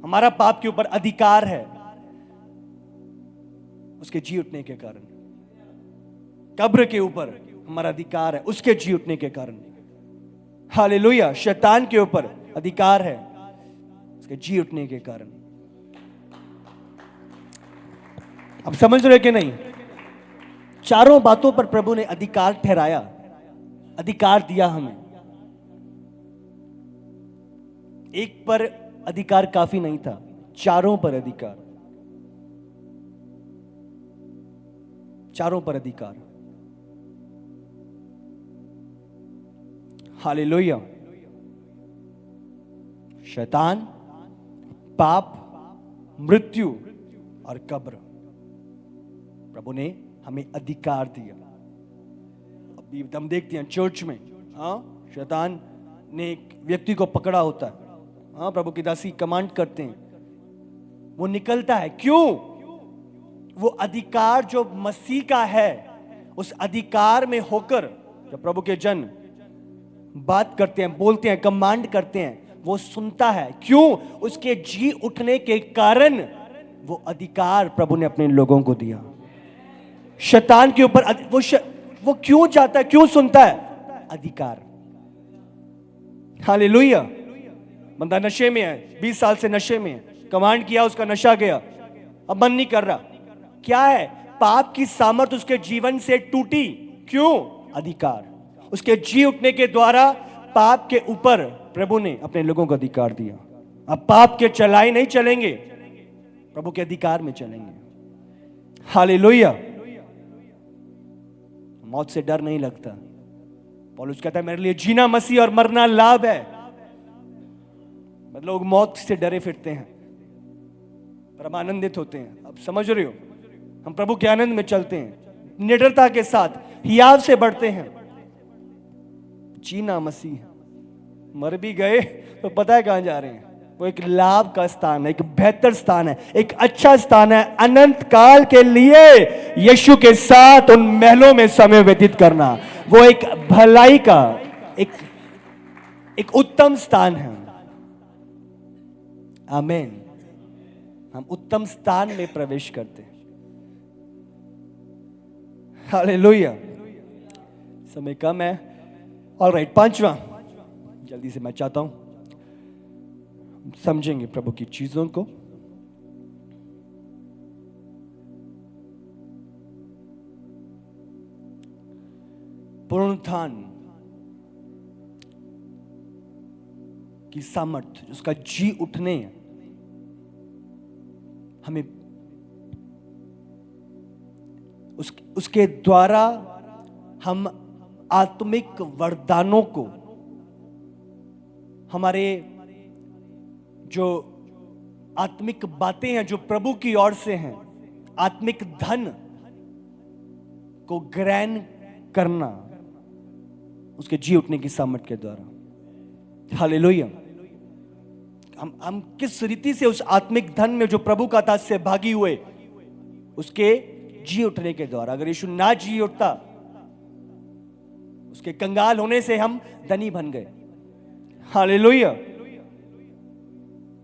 हमारा पाप के ऊपर अधिकार है उसके जी उठने के कारण। कब्र के ऊपर हमारा अधिकार है उसके जी उठने के कारण। हालेलुया। शैतान के ऊपर अधिकार है उसके जी उठने के कारण। अब समझ रहे कि नहीं? चारों बातों पर प्रभु ने अधिकार ठहराया, अधिकार दिया हमें। एक पर अधिकार काफी नहीं था, चारों पर अधिकार, चारों पर अधिकार। हालेलुया। शैतान, पाप, मृत्यु और कब्र, प्रभु ने हमें अधिकार दिया। अभी हम देखते हैं चर्च में, शैतान ने एक व्यक्ति को पकड़ा होता है, प्रभु की दासी कमांड करते हैं, वो निकलता है। क्यों? वो अधिकार जो मसीह का है, उस अधिकार में होकर जब प्रभु के जन बात करते हैं, बोलते हैं, कमांड करते हैं, वो सुनता है। क्यों? उसके जी उठने के कारण वो अधिकार प्रभु ने अपने लोगों को दिया। शैतान के ऊपर वो क्यों चाहता है, क्यों सुनता है? अधिकार। हालेलुया। बंदा नशे में है, 20 साल से नशे में है, कमांड किया, उसका नशा गया, अब मन नहीं कर रहा। क्या है? पाप की सामर्थ्य उसके जीवन से टूटी। क्यों? अधिकार। उसके जी उठने के द्वारा पाप के ऊपर प्रभु ने अपने लोगों को अधिकार दिया। अब पाप के चलाए नहीं चलेंगे, प्रभु के अधिकार में चलेंगे। हालेलुया। मौत से डर नहीं लगता। पौलुस कहता है मेरे लिए जीना मसीह और मरना लाभ है। लोग मौत से डरे फिरते हैं पर हम आनंदित होते हैं। अब समझ रहे हो? हम प्रभु के आनंद में चलते हैं, निडरता के साथ हियाव से बढ़ते हैं। जीना मसीह, मर भी गए तो पता है कहां जा रहे हैं। वो एक लाभ का स्थान है, एक बेहतर स्थान है, एक अच्छा स्थान है। अनंत काल के लिए यीशु के साथ उन महलों में समय व्यतीत करना, वो एक भलाई का एक उत्तम स्थान है। आमीन। हम उत्तम स्थान में प्रवेश करते हैं। हालेलुया। समय कम है। ऑलराइट, पांचवा, जल्दी से मैं चाहता हूं समझेंगे प्रभु की चीजों को। पुनरुत्थान की सामर्थ्य, उसका जी उठने हमें उसके द्वारा हम आत्मिक वरदानों को, हमारे जो आत्मिक बातें हैं जो प्रभु की ओर से हैं, आत्मिक धन को ग्रहण करना उसके जी उठने की सामर्थ के द्वारा। हालेलुया। हम किस रीति से उस आत्मिक धन में जो प्रभु का था से भागी हुए, उसके जी उठने के द्वारा। अगर यीशु ना जी उठता, उसके कंगाल होने से हम धनी बन गए। हालेलुया।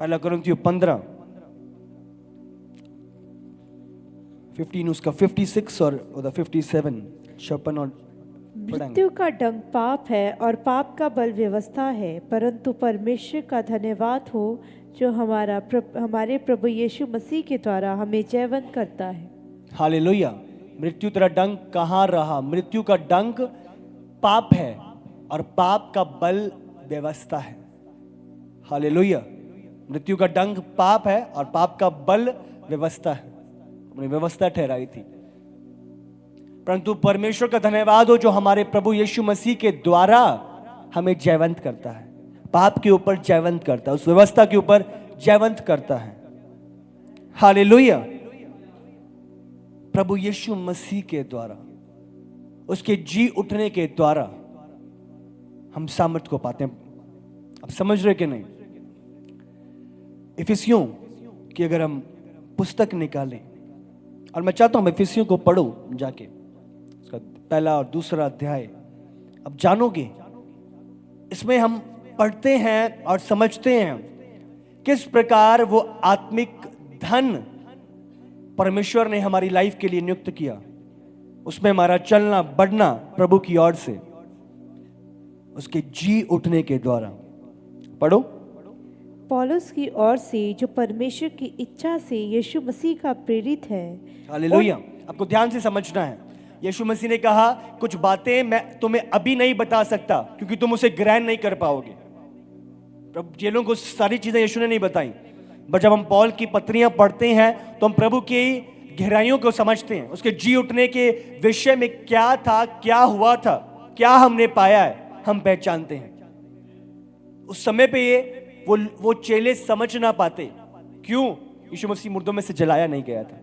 पहला कुरिन्थियों 15 उसका 56 और 57 56 और मृत्यु का डंक पाप है और पाप का बल व्यवस्था है, परंतु परमेश्वर का धन्यवाद हो जो हमारे प्रभु यीशु मसीह के द्वारा हमें जयवंत करता है। हालेलुया। मृत्यु तेरा डंक कहाँ रहा? मृत्यु का डंक पाप है और पाप का बल व्यवस्था है। हालेलुया। मृत्यु का डंक पाप है और पाप का बल व्यवस्था है। अपनी व्यवस्था ठहराई थी, परंतु परमेश्वर का धन्यवाद हो जो हमारे प्रभु यीशु मसीह के द्वारा हमें जयवंत करता है, पाप के ऊपर जयवंत करता है, उस व्यवस्था के ऊपर जयवंत करता है। हालेलुया। प्रभु यीशु मसीह के द्वारा, उसके जी उठने के द्वारा हम सामर्थ को पाते हैं। आप समझ रहे कि नहीं? इफिसियों की अगर हम पुस्तक निकालें, और मैं चाहता हूं इफिसियों को पढ़ो जाके, उसका पहला और दूसरा अध्याय अब जानोगे। इसमें हम पढ़ते हैं और समझते हैं किस प्रकार वो आत्मिक धन परमेश्वर ने हमारी लाइफ के लिए नियुक्त किया, उसमें हमारा चलना बढ़ना प्रभु की ओर से, उसके जी उठने के द्वारा। पढ़ो। पौलुस की ओर से जो परमेश्वर की इच्छा से यीशु मसीह का प्रेरित है। हालेलुया। आपको ध्यान से समझना है। यीशु मसीह ने कहा कुछ बातें मैं तुम्हें अभी नहीं बता सकता क्योंकि तुम उसे ग्रहण नहीं कर पाओगे। प्रभु चेलों को सारी चीजें यीशु ने नहीं बताई, पर जब हम पौल की पत्रियां पढ़ते हैं तो हम प्रभु की गहराइयों को समझते हैं। उसके जी उठने के विषय में क्या था, क्या हुआ था, क्या हमने पाया है, हम पहचानते हैं। उस समय पे ये वो चेले समझ ना पाते। क्यों? यीशु मसीह मुर्दों में से जलाया नहीं गया था।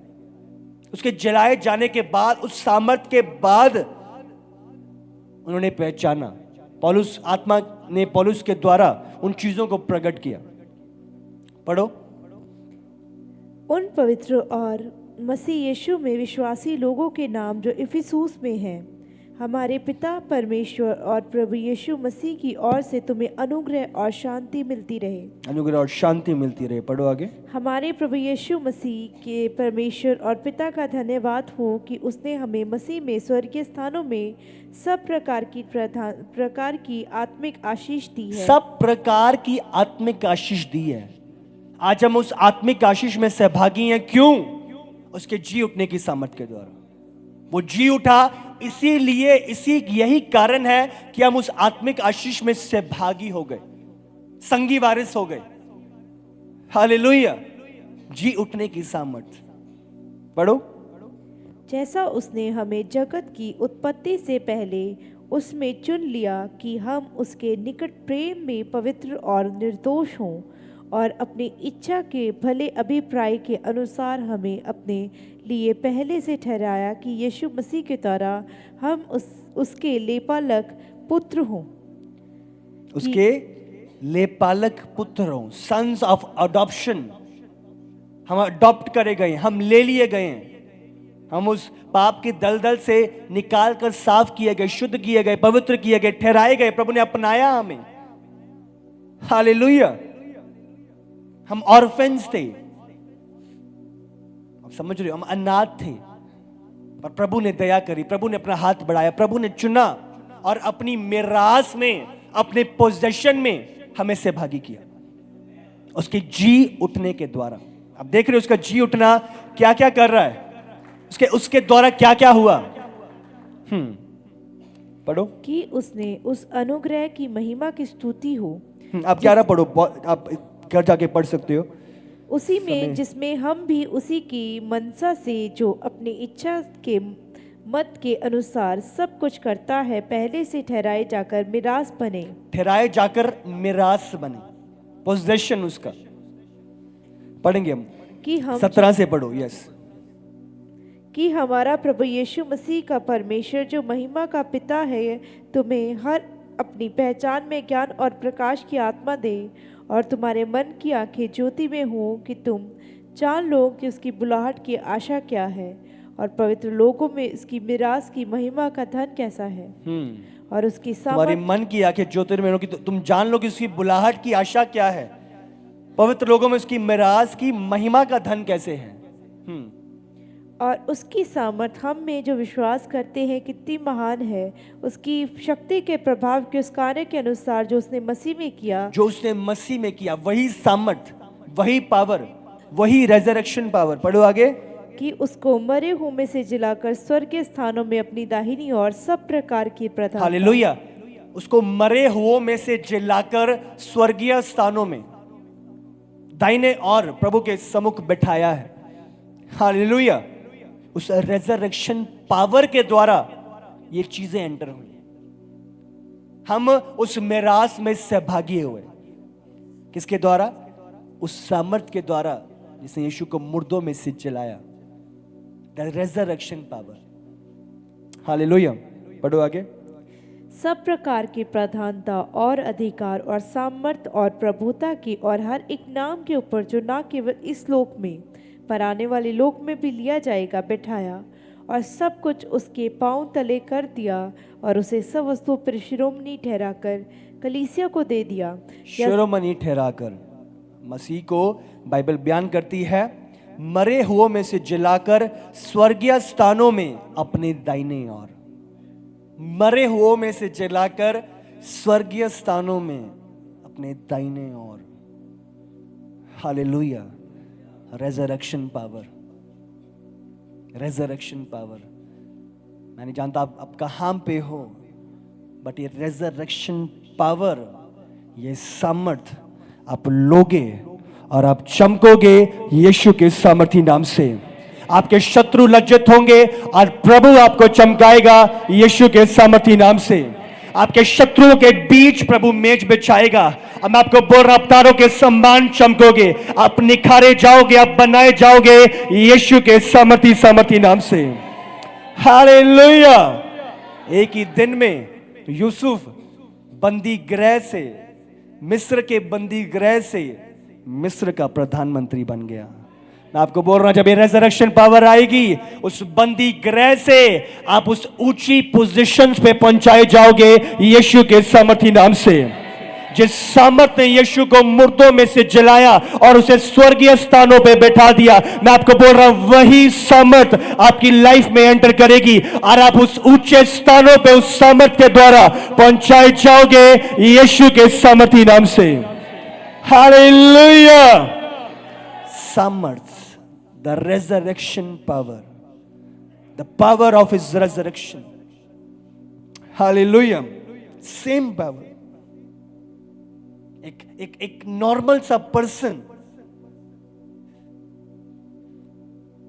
उसके जलाए जाने के बाद, उस सामर्थ के बाद उन्होंने पहचाना। पौलुस, आत्मा ने पौलुस के द्वारा उन चीजों को प्रकट किया। पढ़ो। उन पवित्र और मसीह यीशु में विश्वासी लोगों के नाम जो इफिसूस में हैं, हमारे पिता परमेश्वर और प्रभु यीशु मसीह की ओर से तुम्हें अनुग्रह और शांति मिलती रहे। अनुग्रह और शांति मिलती रहे। पढ़ो आगे। हमारे प्रभु यीशु मसीह के परमेश्वर और पिता का धन्यवाद हो कि उसने हमें मसीह में स्वर्गीय स्थानों में सब प्रकार की आत्मिक आशीष दी है। सब प्रकार की आत्मिक आशीष दी है। आज हम उस आत्मिक आशीष में सहभागी हैं। क्यों? उसके जी उठने की सामर्थ के द्वारा। वो जी उठा, इसीलिए यही कारण है कि हम उस आत्मिक आशीष में सहभागी हो गए, संगी वारिस हो गए। हालेलुया। जी उठने की सामर्थ। पढ़ो। जैसा उसने हमें जगत की उत्पत्ति से पहले उसमें चुन लिया कि हम उसके निकट प्रेम में पवित्र और निर्दोष हों, और अपनी इच्छा के भले अभिप्राय के अनुसार हमें अपने लिए पहले से ठहराया कि यीशु मसीह के द्वारा हम उसके लेपालक पुत्र हों। उसके लेपालक पुत्र हों, सन्स ऑफ अडॉप्शन। हम अडॉप्ट करे गए, हम ले लिए गए हैं। हम उस पाप के दलदल से निकाल कर साफ किए गए, शुद्ध किए गए, पवित्र किए गए, ठहराए गए। प्रभु ने अपनाया हमें। हालेलुया। हम ऑर्फेन्स थे, आप समझ रहे हो, हम अनाथ थे, पर प्रभु ने दया करी, प्रभु ने अपना हाथ बढ़ाया, प्रभु ने चुना और अपनी मिरास में, अपने पोजेशन में हमें सहभागी किया उसके जी उठने के द्वारा। आप देख रहे हो उसका जी उठना क्या क्या कर रहा है, उसके द्वारा क्या क्या हुआ। पढ़ो। कि उसने उस अनुग्रह की महिमा की स्तुति हो। आप 11 पढ़ो, आप घर जाके पढ़ सकते हो। उसी में समय। जिसमें हम भी उसी की मनसा से जो अपनी इच्छा के मत के अनुसार सब कुछ करता है पहले से ठहराए जाकर मिरास बने, ठहराए जाकर मिरास बने, पोजेशन उसका। पढ़ेंगे हम, कि हम 17 से पढ़ो। यस। कि हमारा प्रभु यीशु मसीह का परमेश्वर जो महिमा का पिता है तुम्हें हर अपनी पहचान में ज्ञान और प्रकाश की आत्मा दे और तुम्हारे मन की आंखें ज्योति में हो कि तुम जान लो कि उसकी बुलाहट की आशा क्या है और पवित्र लोगों में उसकी मिरास की महिमा का धन कैसा है और उसकी तुम्हारे सामर्थ मन की आंखें ज्योतिर्मय हो कि तुम जान लो कि उसकी बुलाहट की आशा क्या है, पवित्र लोगों में उसकी मिरास की महिमा का धन कैसे है। और उसकी सामर्थ हम में जो विश्वास करते हैं कितनी महान है, उसकी शक्ति के प्रभाव के उस कार्य के अनुसार जो उसने मसीह में किया, जो उसने मसीह में किया, वही सामर्थ, वही पावर, वही रेजरेक्शन पावर। पढ़ो आगे। कि उसको मरे हुए में से जिलाकर स्वर्गीय स्थानों में अपनी दाहिनी ओर सब प्रकार की प्रधानता, हालेलुया, उसको मरे हुओं में से जिलाकर स्वर्गीय स्थानों में दाहिने और प्रभु के सम्मुख बैठाया है। हालेलुया, उस रेजरेक्शन पावर के द्वारा ये चीजें एंटर हुई, हम उस मिरास में सहभागी हुए। किसके द्वारा? उस सामर्थ के द्वारा जिसने यीशु को मुर्दों में से जलाया, द रेजरेक्शन पावर। हालेलुया, पढ़ो आगे। सब प्रकार की प्रधानता और अधिकार और सामर्थ और प्रभुता की और हर एक नाम के ऊपर जो ना केवल इस लोक में पर आने वाले लोक में भी लिया जाएगा बैठाया और सब कुछ उसके पांव तले कर दिया और उसे सब वस्तुओं पर शिरोमणि ठहराकर कलीसिया को दे दिया। शिरोमणि ठहराकर, मसीह को बाइबल बयान करती है मरे हुओं में से जिलाकर स्वर्गीय स्थानों में अपने दाहिने ओर, मरे हुओं में से जलाकर स्वर्गीय स्थानों में अपने दाहिने ओर। Hallelujah, resurrection power, resurrection power. मैं नहीं जानता आप कहां पे हो, बट ये रेजरेक्शन पावर, ये सामर्थ आप लोगे और आप चमकोगे यीशु के सामर्थी नाम से। आपके शत्रु लज्जित होंगे और प्रभु आपको चमकाएगा यीशु के सामर्थी नाम से। आपके शत्रुओं के बीच प्रभु मेज बिछाएगा और मैं आपको बोल रहा हूं, तारों के समान चमकोगे, आप निखारे जाओगे, आप बनाए जाओगे यीशु के सामर्थी नाम से। हालेलुया। एक ही दिन में यूसुफ बंदी गृह से, मिस्र के बंदी गृह से मिस्र का प्रधानमंत्री बन गया। मैं आपको बोल रहा हूं, जब ये रेजरेक्शन पावर आएगी, उस बंदी गृह से आप उस ऊंची पोजीशंस पे पहुंचाए जाओगे यीशु के सामर्थी नाम से। जिस सामर्थ ने यीशु को मुर्दों में से जलाया और उसे स्वर्गीय स्थानों पे बैठा दिया, मैं आपको बोल रहा हूं वही सामर्थ आपकी लाइफ में एंटर करेगी और आप उस ऊंचे स्थानों पे उस सामर्थ के द्वारा पहुंचाए जाओगे यीशु के सामर्थी नाम से। हालेलुया। सामर्थ, the resurrection power, the power of his resurrection. Hallelujah. Same power. एक नॉर्मल सा पर्सन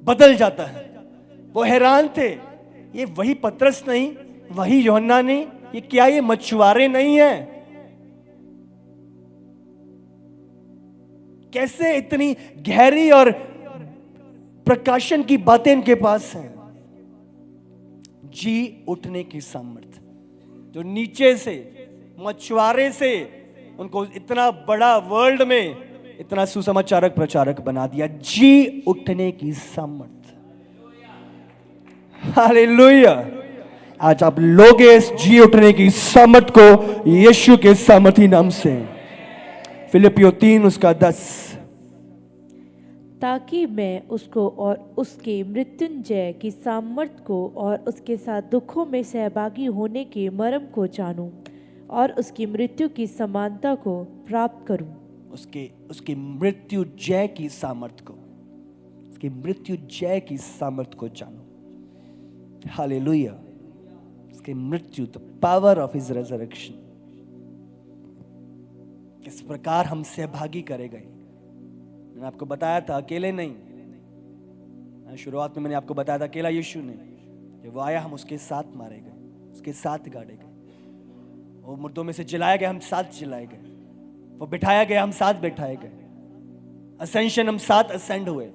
बदल जाता है। वो हैरान थे, ये वही पतरस नहीं, वही यूहन्ना नहीं, ये क्या ये मछुआरे नहीं है? कैसे इतनी गहरी और प्रकाशन की बातें इनके पास हैं? जी उठने की सामर्थ, जो नीचे से मछुआरे से उनको इतना बड़ा वर्ल्ड में इतना सुसमाचारक प्रचारक बना दिया। जी उठने की सामर्थ। हालेलुया। आज आप लोगे इस जी उठने की सामर्थ को यीशु के सामर्थी नाम से। फिलिपियो 3 उसका 10। ताकि मैं उसको और उसके मृत्युंजय की सामर्थ को और उसके साथ दुखों में सहभागी होने के मर्म को जानूं और उसकी मृत्यु की समानता को प्राप्त करूं। उसके मृत्यु जय की सामर्थ को, उसकी मृत्यु जय की सामर्थ को जानो। हालेलुया। उसके मृत्यु, the power of his resurrection, किस प्रकार हम सहभागी करेगा। मैंने आपको बताया था अकेले नहीं, शुरुआत में मैंने आपको बताया था अकेला यीशु नहीं, जब वो आया हम उसके साथ मारे गए, उसके साथ गाड़े गए, वो मुर्दों में से जिलाया गया, हम साथ जिलाए गए, वो बिठाया गया, हम साथ बैठाए गए, असेंशन हम साथ असेंड हुए,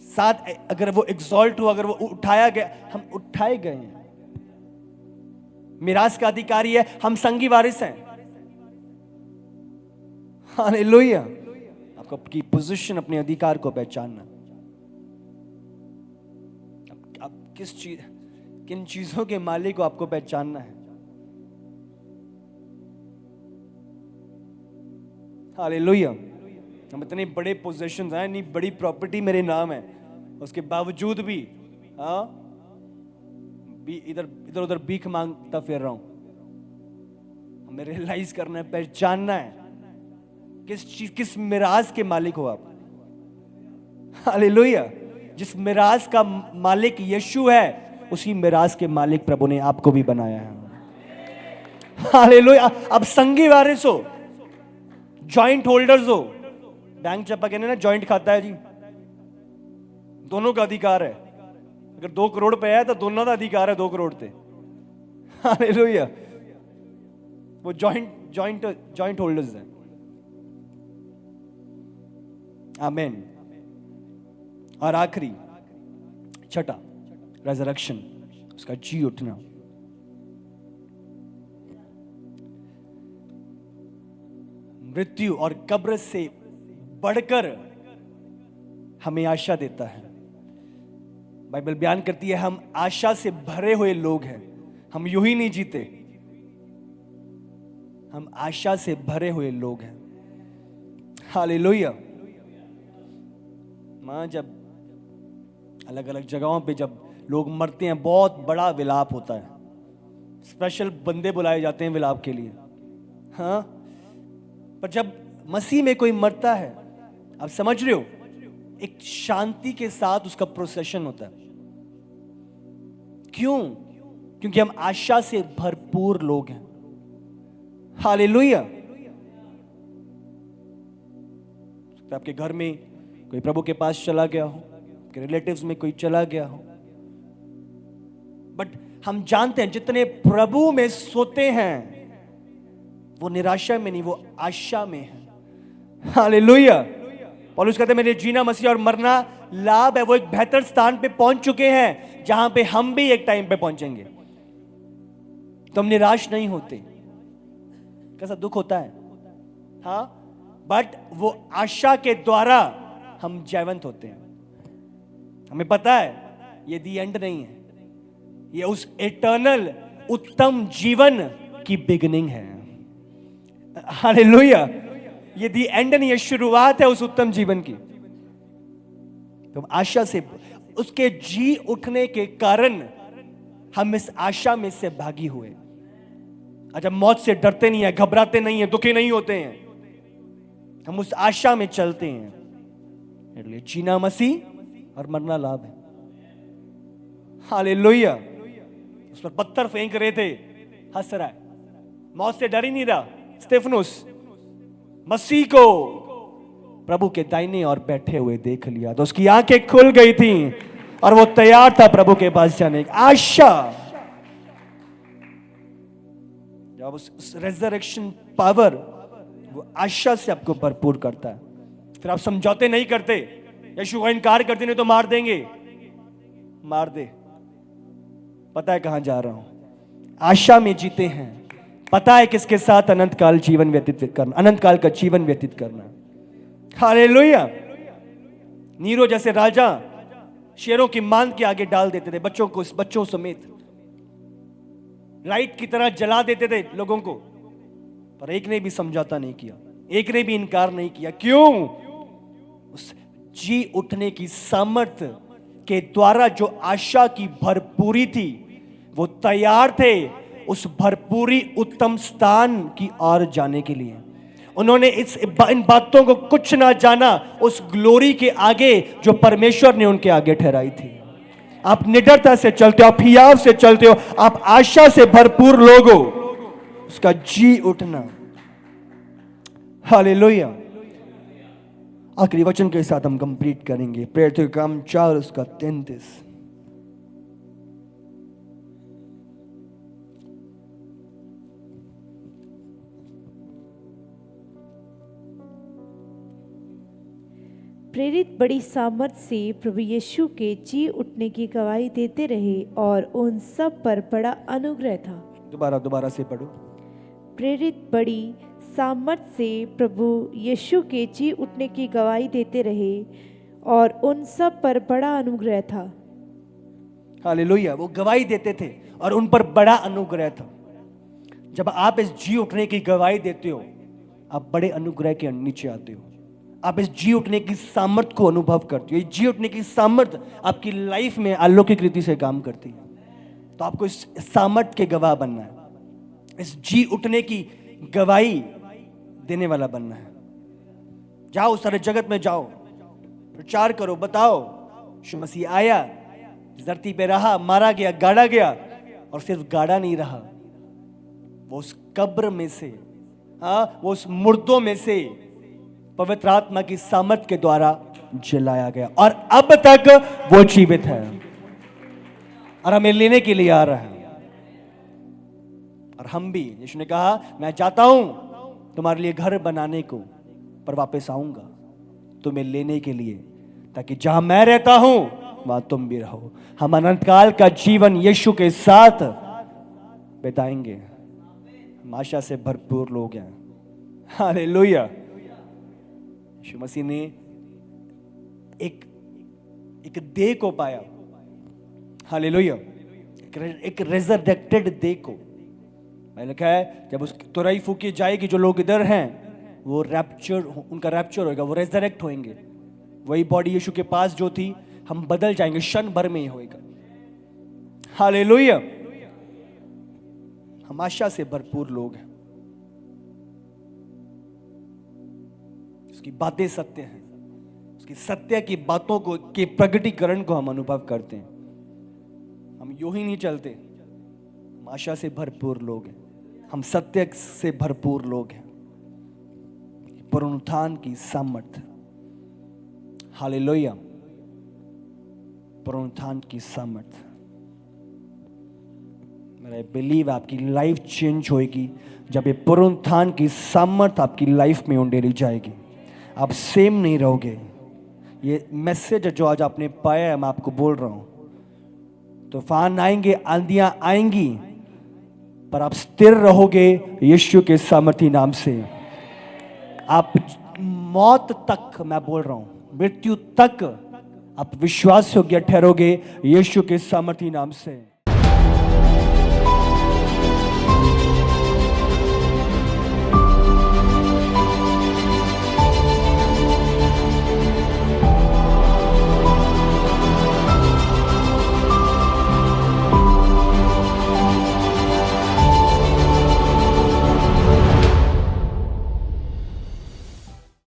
साथ अगर वो एग्जॉल्ट हुआ, अगर वो उठाया गया, हम उठाए गए हैं। मिरास का अधिकारी है, हम संगी वारिस हैं। हालेलुया। आपको आपकी पोजीशन, अपने अधिकार को पहचानना। आप किन चीजों के मालिक को आपको पहचानना है। हालेलुया। हम इतने बड़े पोजीशंस हैं, इतनी बड़ी प्रॉपर्टी मेरे नाम है, उसके बावजूद भी इधर इधर उधर भीख मांगता फिर रहा हूं। हमें रियलाइज करना है, पहचानना है किस मिराज के मालिक हो आप। हालेलुया। जिस मिराज का मालिक यीशु है, उसी मिराज के मालिक प्रभु ने आपको भी बनाया है। हालेलुया। अब संगी वारिस हो, जॉइंट होल्डर्स हो। बैंक चप्पा कहने ना जॉइंट खाता है जी, दोनों का अधिकार है। अगर 2 करोड़ पे है तो दोनों का अधिकार है 2 करोड़ पे। हालेलुया। वो जॉइंट होल्डर्स हैं। आमीन। और आखिरी छठा, रेजरेक्शन, उसका जी उठना। मृत्यु और कब्र से बढ़कर हमें आशा देता है। बाइबल बयान करती है हम आशा से भरे हुए लोग हैं। हम यूं ही नहीं जीते, हम आशा से भरे हुए लोग हैं। हालेलुया। मां, जब अलग अलग जगहों पे जब लोग मरते हैं, बहुत बड़ा विलाप होता है, स्पेशल बंदे बुलाए जाते हैं विलाप के लिए। हाँ, पर जब मसीह में कोई मरता है, आप समझ रहे हो, एक शांति के साथ उसका प्रोसेशन होता है। क्यों? क्योंकि हम आशा से भरपूर लोग हैं। हालेलुया। आपके घर में कोई प्रभु के पास चला गया हो, आपके रिलेटिव्स में कोई चला गया हो, बट हम जानते हैं जितने प्रभु में सोते हैं वो निराशा में नहीं, वो आशा में है। हालेलुया। पौलुस कहते हैं मेरे जीना मसीह और मरना लाभ है। वो एक बेहतर स्थान पे पहुंच चुके हैं जहां पे हम भी एक टाइम पे पहुंचेंगे। तो हम निराश नहीं होते। कैसा दुख होता है, हाँ, बट वो आशा के द्वारा हम जयवंत होते हैं। हमें पता है ये दी एंड नहीं है, ये उस इटर्नल उत्तम जीवन की बिगिनिंग है। हालेलुया। ये दी एंड नहीं है, शुरुआत है उस उत्तम जीवन की। तो आशा से, उसके जी उठने के कारण हम इस आशा में से भागी हुए। अच्छा, मौत से डरते नहीं है, घबराते नहीं है, दुखी नहीं होते हैं, हम उस आशा में चलते हैं। इसलिए जीना मसीह और मरना लाभ है। हालेलुया। उस पर पत्थर फेंक रहे थे, हंस रहा है, मौत से डर ही नहीं रहा। स्तेफनुस मसीह को प्रभु के दाहिने और बैठे हुए देख लिया तो उसकी आंखें खुल गई थी और वो तैयार था प्रभु के पास जाने की। आशा, जब उस रेजरेक्शन पावर वो आशा से आपको भरपूर करता है, फिर आप समझौते नहीं करते, यीशु का इनकार करते नहीं तो मार देंगे, मार दे, पता है कहां जा रहा हूं, आशा में जीते हैं, पता है किसके साथ अनंत काल जीवन व्यतीत करना, अनंत काल का जीवन व्यतीत करना। हालेलुया। नीरो जैसे राजा शेरों की मान के आगे डाल देते थे बच्चों समेत, लाइट की तरह जला देते थे लोगों को, पर एक ने भी समझौता नहीं किया, एक ने भी इनकार नहीं किया। क्यों? उस जी उठने की सामर्थ्य के द्वारा जो आशा की भरपूरी थी, वो तैयार थे उस भरपूरी उत्तम स्थान की ओर जाने के लिए। उन्होंने इन बातों को कुछ ना जाना उस ग्लोरी के आगे जो परमेश्वर ने उनके आगे ठहराई थी। आप निडरता से चलते हो, आप हियाव से चलते हो, आप आशा से भरपूर लोग हो, उसका जी उठना। हालेलुया। आखिरी वचन के साथ हम कंप्लीट करेंगे। प्रेरितों के काम 4 उसका 33। प्रेरित बड़ी सामर्थ से प्रभु यीशु के जी उठने की गवाही देते रहे और उन सब पर बड़ा अनुग्रह था। दोबारा से पढ़ो। प्रेरित बड़ी सामर्थ से प्रभु यीशु के जी उठने की गवाही देते रहे और उन सब पर बड़ा अनुग्रह था। हालेलुया। वो गवाही देते थे और उन पर बड़ा अनुग्रह था। जब आप इस जी उठने की गवाही देते हो, आप बड़े अनुग्रह के नीचे आते हो। आप इस जी उठने की सामर्थ को अनुभव करते हो। ये जी उठने की सामर्थ आपकी लाइफ में अलौकिक रीति से काम करती है। तो आपको इस सामर्थ के गवाह बनना है, इस जी उठने की गवाही देने वाला बनना है। जाओ, सारे जगत में जाओ, प्रचार करो, बताओ यीशु मसीह आया, धरती पे रहा, मारा गया, गाड़ा गया, और सिर्फ गाड़ा नहीं रहा, वो उस कब्र में से, वो उस मुर्दों में से पवित्र आत्मा की सामर्थ के द्वारा जलाया गया और अब तक वो जीवित है और हमें लेने के लिए आ रहा है। और हम भी, यीशु ने कहा, मैं जाता हूं तुम्हारे लिए घर बनाने को, पर वापस आऊंगा तुम्हें लेने के लिए, ताकि जहां मैं रहता हूं वहां तुम भी रहो। हम अनंत काल का जीवन यीशु के साथ बिताएंगे। हम आशा से भरपूर लोग हैं। हालेलुया। यीशु मसीह ने एक देह को पाया। हालेलुया। एक रेजरेक्टेड देह को लिखा है, जब उसकी तुरई फूकी जाएगी, जो लोग इधर हैं वो रैप्चर, उनका रैप्चर होगा, वो रेजरेक्ट होंगे। वही बॉडी यीशु के पास जो थी, हम बदल जाएंगे, क्षण भर में ही होएगा। हालेलुया। हम आशा से भरपूर लोग हैं। उसकी बातें सत्य हैं, उसकी सत्य की बातों को के प्रगटीकरण को हम अनुभव करते हैं। हम यूं ही नहीं चलते, हम आशा से भरपूर लोग हैं, हम सत्य से भरपूर लोग हैं। पुनरुत्थान की सामर्थ, हालेलुया, पुनरुत्थान की सामर्थ। मेरा बिलीव आपकी लाइफ चेंज होएगी जब ये पुनरुत्थान की सामर्थ आपकी लाइफ में उंडेरी जाएगी। आप सेम नहीं रहोगे। ये मैसेज जो आज आपने पाया है, मैं आपको बोल रहा हूं, तूफान आएंगे, आंधियां आएंगी, पर आप स्थिर रहोगे यीशु के सामर्थी नाम से। आप मौत तक, मैं बोल रहा हूं, मृत्यु तक आप विश्वास योग्य ठहरोगे यीशु के सामर्थी नाम से।